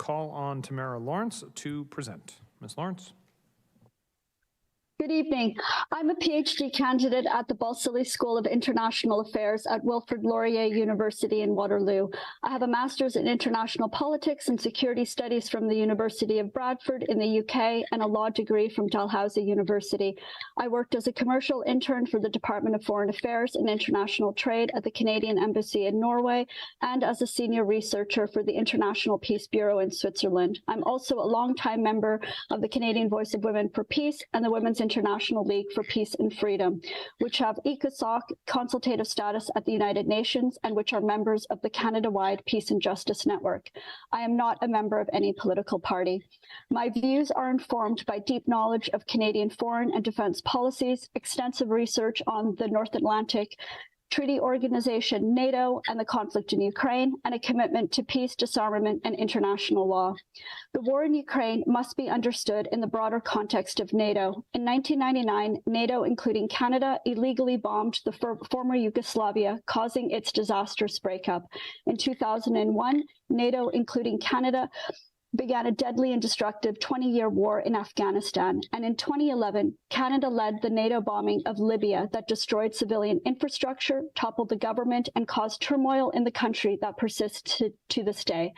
call on Tamara Lorincz to present. Ms. Lorincz. Good evening. I'm a PhD candidate at the Balsillie School of International Affairs at Wilfred Laurier University in Waterloo. I have a master's in international politics and security studies from the University of Bradford in the UK and a law degree from Dalhousie University. I worked as a commercial intern for the Department of Foreign Affairs and International Trade at the Canadian Embassy in Norway and as a senior researcher for the International Peace Bureau in Switzerland. I'm also a longtime member of the Canadian Voice of Women for Peace and the Women's International League for Peace and Freedom, which have ECOSOC consultative status at the United Nations and which are members of the Canada-wide Peace and Justice Network. I am not a member of any political party. My views are informed by deep knowledge of Canadian foreign and defense policies, extensive research on the North Atlantic Treaty Organization, NATO, and the conflict in Ukraine, and a commitment to peace, disarmament, and international law. The war in Ukraine must be understood in the broader context of NATO. In 1999, NATO, including Canada, illegally bombed the former Yugoslavia, causing its disastrous breakup. In 2001, NATO, including Canada, began a deadly and destructive 20-year war in Afghanistan. And in 2011, Canada led the NATO bombing of Libya that destroyed civilian infrastructure, toppled the government, and caused turmoil in the country that persists to this day.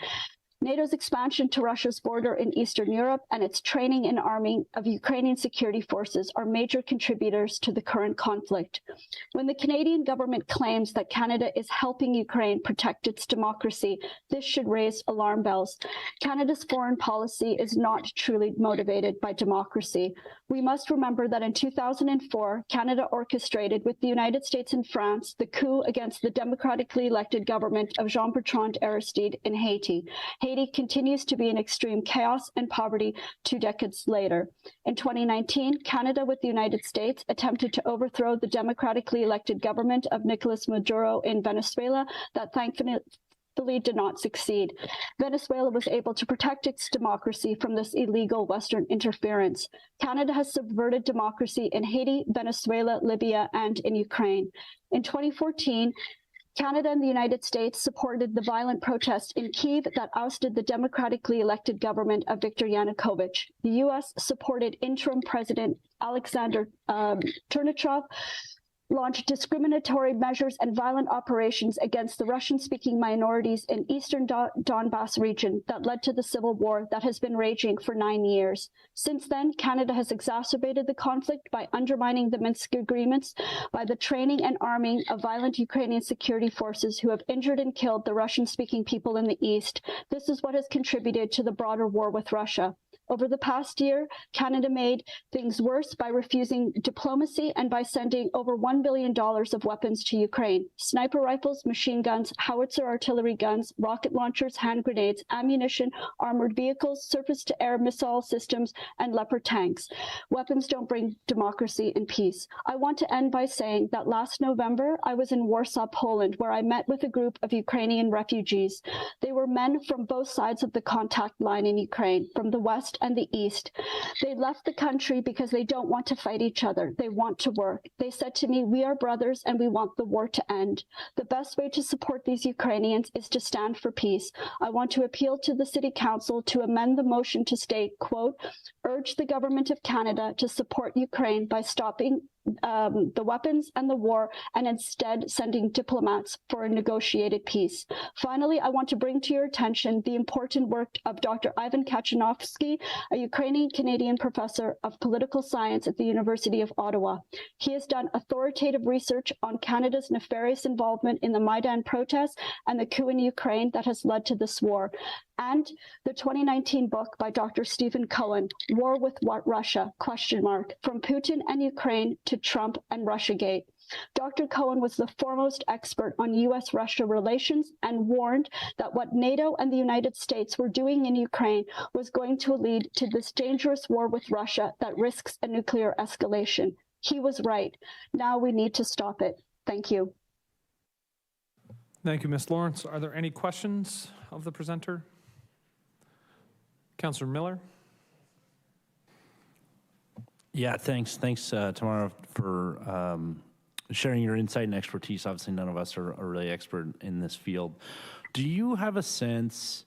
NATO's expansion to Russia's border in Eastern Europe and its training and arming of Ukrainian security forces are major contributors to the current conflict. When the Canadian government claims that Canada is helping Ukraine protect its democracy, this should raise alarm bells. Canada's foreign policy is not truly motivated by democracy. We must remember that in 2004, Canada orchestrated with the United States and France the coup against the democratically elected government of Jean-Bertrand Aristide in Haiti. Haiti continues to be in extreme chaos and poverty 2 decades later. In 2019, Canada with the United States attempted to overthrow the democratically elected government of Nicolas Maduro in Venezuela that thankfully did not succeed. Venezuela was able to protect its democracy from this illegal Western interference. Canada has subverted democracy in Haiti, Venezuela, Libya, and in Ukraine. In 2014, Canada and the United States supported the violent protest in Kyiv that ousted the democratically elected government of Viktor Yanukovych. The U.S. supported interim President Alexander Ternachov, launched discriminatory measures and violent operations against the Russian-speaking minorities in eastern Donbass region that led to the civil war that has been raging for 9 years. Since then, Canada has exacerbated the conflict by undermining the Minsk agreements, by the training and arming of violent Ukrainian security forces who have injured and killed the Russian-speaking people in the east. This is what has contributed to the broader war with Russia. Over the past year, Canada made things worse by refusing diplomacy and by sending over $1 billion of weapons to Ukraine: sniper rifles, machine guns, howitzer artillery guns, rocket launchers, hand grenades, ammunition, armored vehicles, surface-to-air missile systems, and Leopard tanks. Weapons don't bring democracy and peace. I want to end by saying that last November, I was in Warsaw, Poland, where I met with a group of Ukrainian refugees. They were men from both sides of the contact line in Ukraine, from the West and the East. They left the country because they don't want to fight each other. They want to work. They said to me, "We are brothers and we want the war to end." The best way to support these Ukrainians is to stand for peace. I want to appeal to the City Council to amend the motion to state, quote, "Urge the Government of Canada to support Ukraine by stopping the weapons and the war and instead sending diplomats for a negotiated peace." Finally, I want to bring to your attention the important work of Dr. Ivan Kachanovsky, a Ukrainian-Canadian professor of political science at the University of Ottawa. He has done authoritative research on Canada's nefarious involvement in the Maidan protests and the coup in Ukraine that has led to this war, and the 2019 book by Dr. Stephen Cohen, War with Russia, ? From Putin and Ukraine to Trump and Russiagate. Dr. Cohen was the foremost expert on U.S.-Russia relations and warned that what NATO and the United States were doing in Ukraine was going to lead to this dangerous war with Russia that risks a nuclear escalation. He was right. Now we need to stop it. Thank you. Thank you, Ms. Lorincz. Are there any questions of the presenter? Councillor Miller. Yeah, thanks, Tamara, for sharing your insight and expertise. Obviously, none of us are really expert in this field. Do you have a sense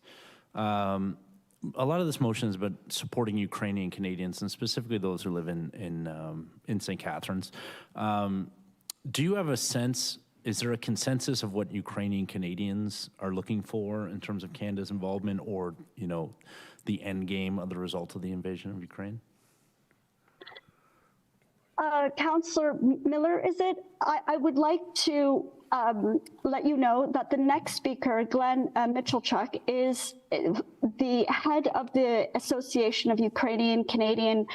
a lot of this motion is about supporting Ukrainian Canadians, and specifically those who live in St. Catharines. Do you have a sense, is there a consensus of what Ukrainian Canadians are looking for in terms of Canada's involvement, or, you know, the end game of the result of the invasion of Ukraine? Councillor Miller, is it? I would like to let you know that the next speaker, Glenn Mitchellchuk, is the head of the Association of Ukrainian Canadian,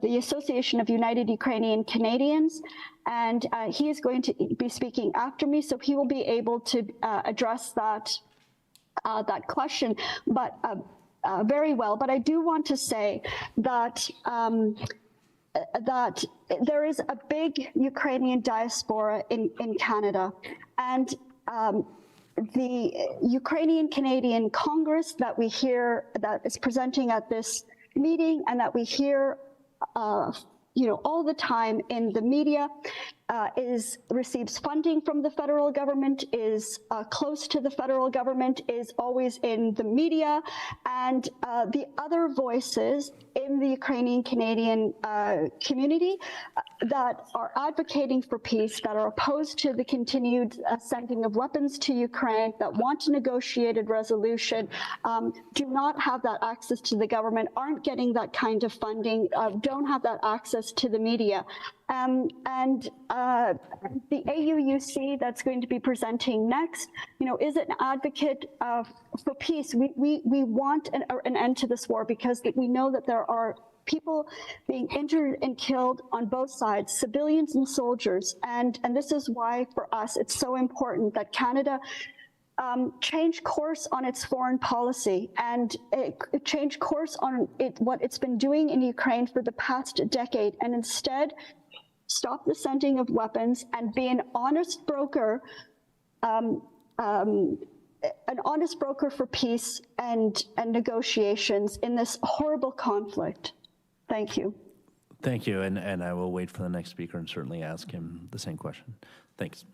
the Association of United Ukrainian Canadians, and he is going to be speaking after me, so he will be able to address that question, but very well. But I do want to say that that there is a big Ukrainian diaspora in Canada, and the Ukrainian Canadian Congress that we hear that is presenting at this meeting, and that we hear all the time in the media, receives funding from the federal government, is close to the federal government, is always in the media, and the other voices in the Ukrainian Canadian community that are advocating for peace, that are opposed to the continued sending of weapons to Ukraine, that want a negotiated resolution, do not have that access to the government, aren't getting that kind of funding, don't have that access to the media. And the AUUC that's going to be presenting next, is an advocate for peace. We want an end to this war, because we know that there are people being injured and killed on both sides, civilians and soldiers. And this is why, for us, it's so important that Canada change course on its foreign policy, and change course on what it's been doing in Ukraine for the past decade, and instead stop the sending of weapons and be an honest broker, for peace and negotiations in this horrible conflict. Thank you. Thank you, and I will wait for the next speaker and certainly ask him the same question. Thanks.